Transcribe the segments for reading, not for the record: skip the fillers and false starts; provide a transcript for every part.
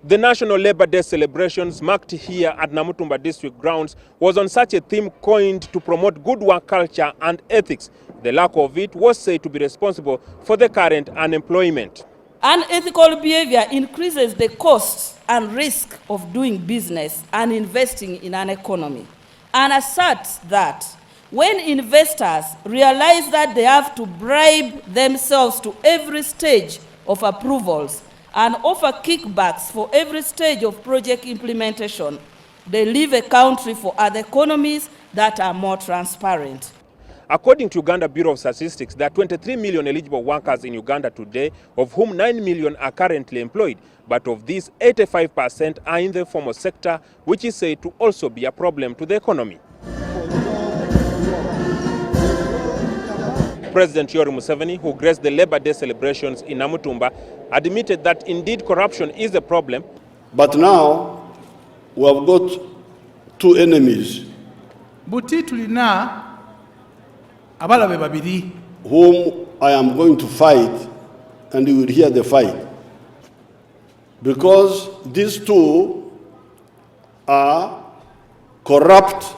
The National Labour Day celebrations marked here at Namutumba District grounds was on such a theme coined to promote good work culture and ethics. The lack of it was said to be responsible for the current unemployment. Unethical behavior increases the cost and risk of doing business and investing in an economy, and asserts that when investors realize that they have to bribe themselves to every stage of approvals and offer kickbacks for every stage of project implementation, they leave a country for other economies that are more transparent. According to Uganda Bureau of Statistics, there are 23 million eligible workers in Uganda today, of whom 9 million are currently employed. But of these, 85% are in the formal sector, which is said to also be a problem to the economy. President Museveni, who graced the Labour Day celebrations in Namutumba, admitted that indeed corruption is a problem. But now we have got two enemies whom I am going to fight, and you will hear the fight. Because these two are corrupt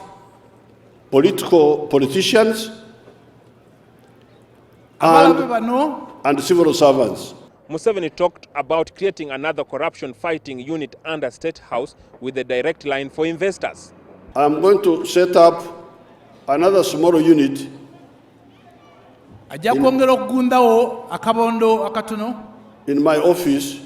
politicians and civil servants. Museveni talked about creating another corruption-fighting unit under State House with a direct line for investors. I am going to set up another small unit in my office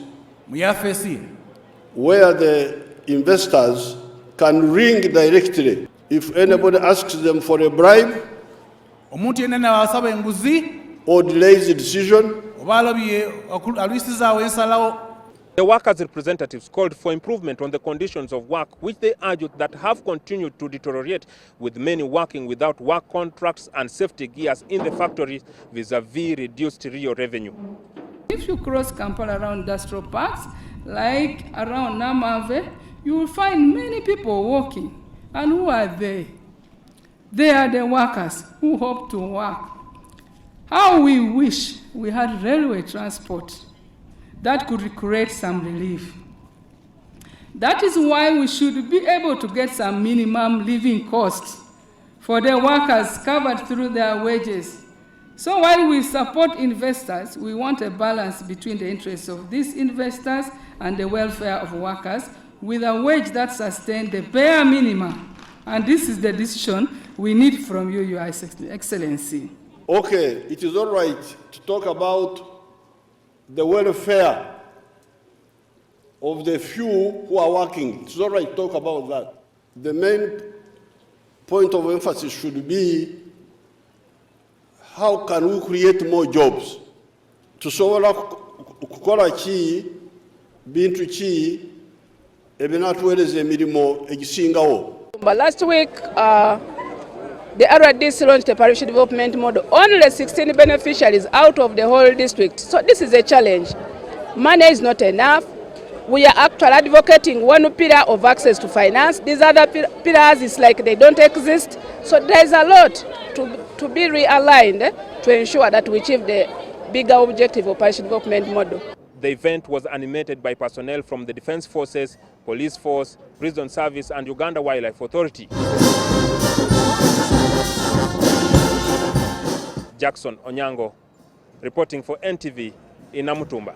where the investors can ring directly. If anybody asks them for a bribe or delays the decision, the workers' representatives called for improvement on the conditions of work, which they argued that have continued to deteriorate, with many working without work contracts and safety gears in the factories vis-a-vis reduced real revenue. If you cross Kampala around industrial parks, like around Namave, you will find many people walking. And who are they? They are the workers who hope to work. How we wish we had railway transport that could create some relief. That is why we should be able to get some minimum living costs for the workers covered through their wages. So while we support investors, we want a balance between the interests of these investors and the welfare of workers, with a wage that sustains the bare minimum. And this is the decision we need from you, Your Excellency. Okay, it is all right to talk about the welfare of the few who are working. It's all right to talk about that. The main point of emphasis should be how can we create more jobs? Tusobola kukola ki bintu ki ebinatuweereza emirimu egisingawo. Last week, the RDC launched a Parish Development Model. Only 16 beneficiaries out of the whole district. So this is a challenge. Money is not enough. We are actually advocating one pillar of access to finance. These other pillars is like they don't exist. So there's a lot to be realigned to ensure that we achieve the bigger objective of Parish Development Model. The event was animated by personnel from the Defence Forces, Police Force, Prison Service and Uganda Wildlife Authority. Jackson Onyango, reporting for NTV in Namutumba.